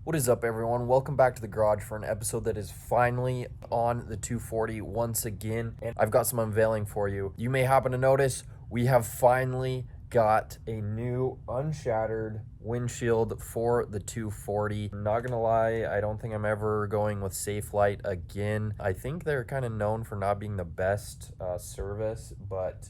What is up, everyone? Welcome back to the garage for an episode that is finally on the 240 once again, and I've got some unveiling for you. You may happen to notice we have finally got a new unshattered windshield for the 240. Not gonna lie, I don't think I'm ever going with Safelite again. I think they're kind of known for not being the best service, but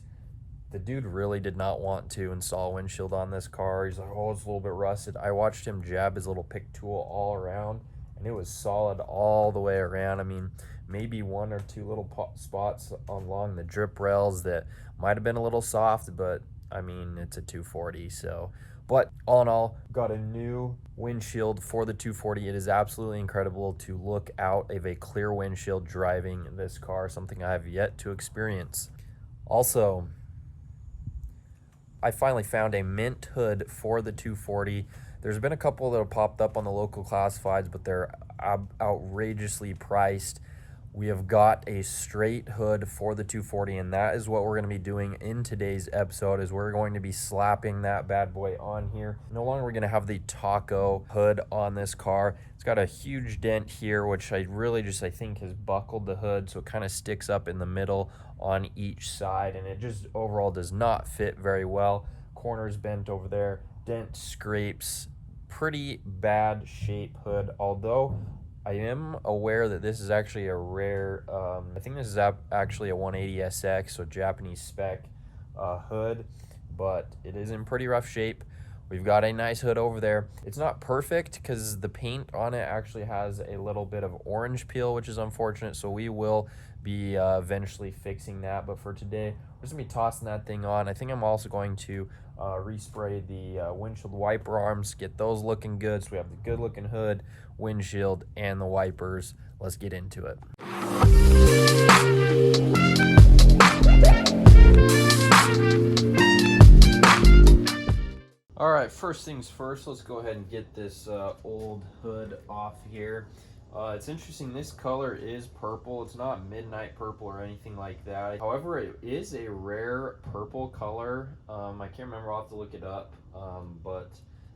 the dude really did not want to install a windshield on this car. He's like, oh, it's a little bit rusted. I watched him jab his little pick tool all around, and it was solid all the way around. I mean, maybe one or two little spots along the drip rails that might have been a little soft, but I mean, it's a 240, so. But all in all, got a new windshield for the 240. It is absolutely incredible to look out of a clear windshield driving this car, something I have yet to experience. Also, I finally found a mint hood for the 240. There's been a couple that have popped up on the local classifieds, but they're outrageously priced. We have got a straight hood for the 240, and that is what we're going to be doing in today's episode. Is we're going to be slapping that bad boy on here. No longer are we going to have the taco hood on this car. It's got a huge dent here, which I think has buckled the hood, so it kind of sticks up in the middle on each side, and it just overall does not fit very well. Corners bent over there, dent, scrapes, pretty bad shape hood, although I am aware that this is actually a rare, I think this is actually a 180SX, so Japanese spec hood, but it is in pretty rough shape. We've got a nice hood over there. It's not perfect because the paint on it actually has a little bit of orange peel, which is unfortunate, so we will be eventually fixing that. But for today, we're just gonna be tossing that thing on. I think I'm also going to respray the windshield wiper arms, get those looking good, so we have the good looking hood, windshield, and the wipers. Let's get into it. All right, first things first, let's go ahead and get this old hood off here. It's interesting, this color is purple. It's not midnight purple or anything like that. However, it is a rare purple color. I can't remember, I'll have to look it up, but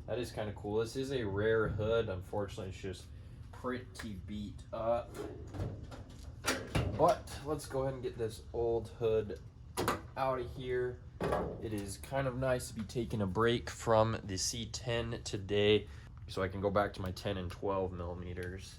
that is kind of cool. This is a rare hood. Unfortunately, it's just pretty beat up. But let's go ahead and get this old hood out of here. It is kind of nice to be taking a break from the C10 today so I can go back to my 10 and 12 millimeters.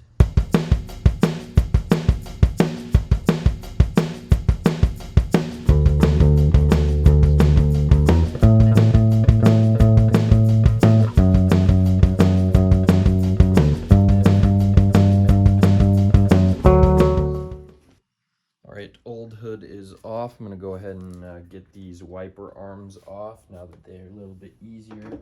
Old hood is off. I'm going to go ahead and get these wiper arms off now that they're a little bit easier.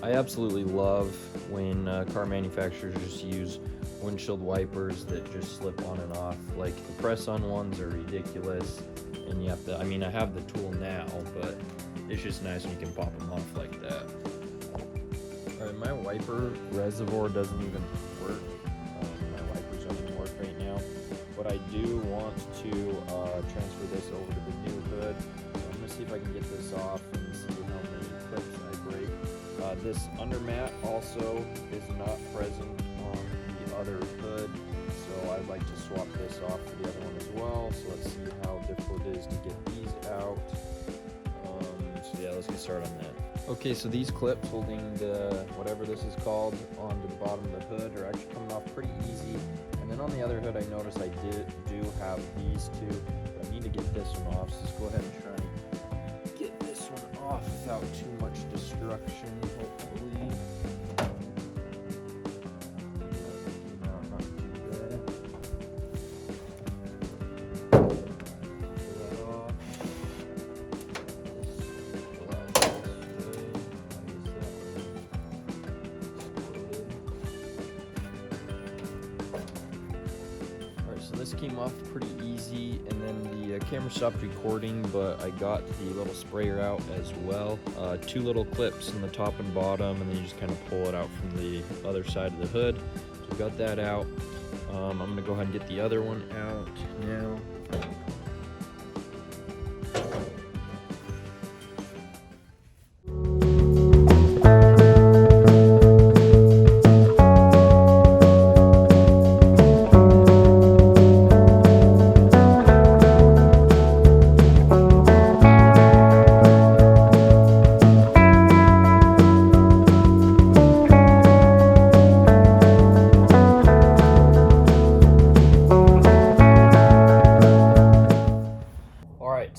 I absolutely love when car manufacturers just use windshield wipers that just slip on and off. Like, the press-on ones are ridiculous. And you have to, I mean, I have the tool now, but it's just nice when you can pop them off like that. All right, my wiper reservoir doesn't even work. My wipers don't even work right now. But I do want to transfer this over to the new hood. So I'm gonna see if I can get this off and see how many clips I break. This undermat also is not present on the other hood. So I'd like to swap this off for the other one as well. So let's see how difficult it is to get these out. So yeah, let's get started on that. Okay, so these clips holding the, whatever this is called, onto the bottom of the hood are actually coming off pretty easy. And then on the other hood, I noticed I do have these two, but I need to get this one off. So let's go ahead and try and get this one off without too much destruction, hopefully. This came off pretty easy, and then the camera stopped recording, but I got the little sprayer out as well. Two little clips in the top and bottom, and then you just kind of pull it out from the other side of the hood. So we got that out. I'm gonna go ahead and get the other one out now.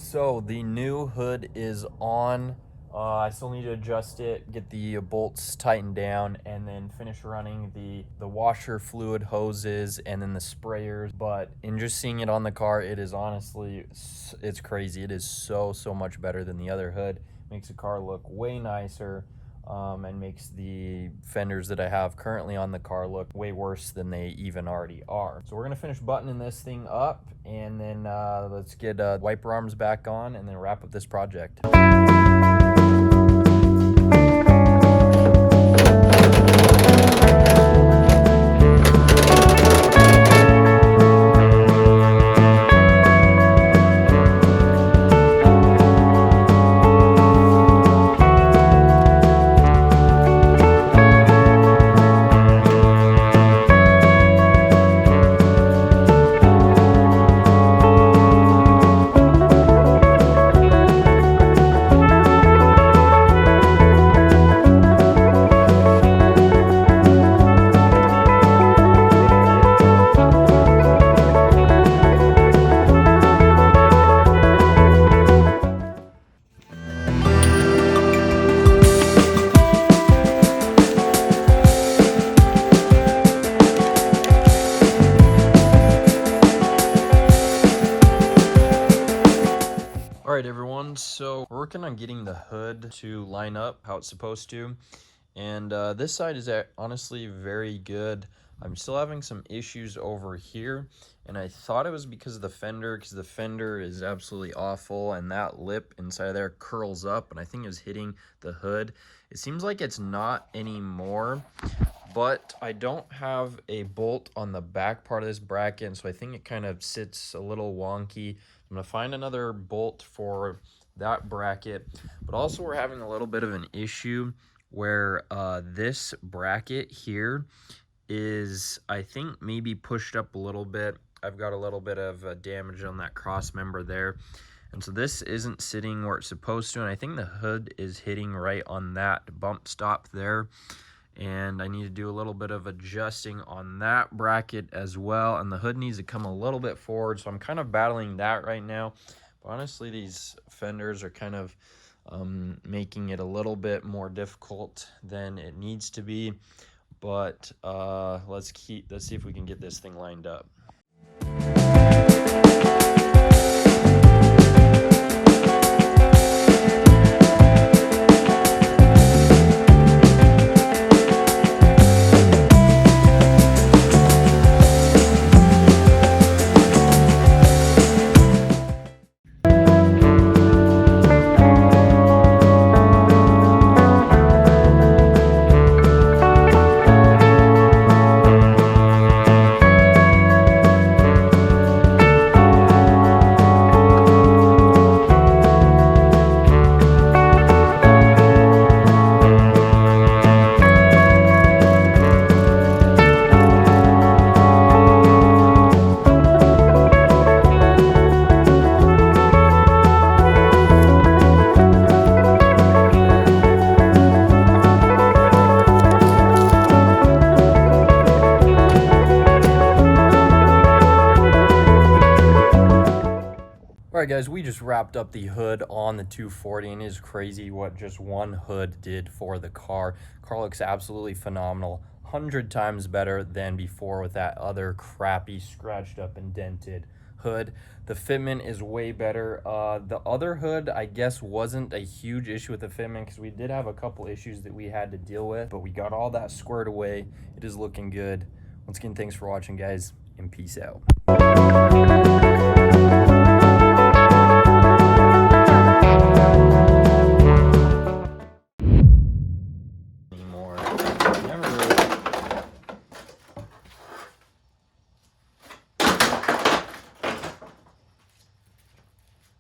So the new hood is on. I still need to adjust it, get the bolts tightened down, and then finish running the washer fluid hoses and then the sprayers. But in just seeing it on the car, it is honestly, it's crazy. It is so much better than the other hood. Makes the car look way nicer. And makes the fenders that I have currently on the car look way worse than they even already are. So we're gonna finish buttoning this thing up, and then let's get wiper arms back on and then wrap up this project. Alright everyone, so we're working on getting the hood to line up how it's supposed to, and this side is honestly very good. I'm still having some issues over here, and I thought it was because of the fender, because the fender is absolutely awful, and that lip inside there curls up, and I think it was hitting the hood. It seems like it's not anymore, but I don't have a bolt on the back part of this bracket, and so I think it kind of sits a little wonky. I'm gonna find another bolt for that bracket, but also we're having a little bit of an issue where this bracket here is, I think, maybe pushed up a little bit. I've got a little bit of damage on that cross member there, and so this isn't sitting where it's supposed to, and I think the hood is hitting right on that bump stop there, and I need to do a little bit of adjusting on that bracket as well, and the hood needs to come a little bit forward, so I'm kind of battling that right now. But honestly, these fenders are kind of making it a little bit more difficult than it needs to be, but let's see if we can get this thing lined up. Alright guys, we just wrapped up the hood on the 240, and it is crazy what just one hood did for the car. Car looks absolutely phenomenal, 100 times better than before with that other crappy scratched up and dented hood. The fitment is way better. The other hood, I guess, wasn't a huge issue with the fitment because we did have a couple issues that we had to deal with, but we got all that squared away. It is looking good. Once again, thanks for watching guys, and peace out.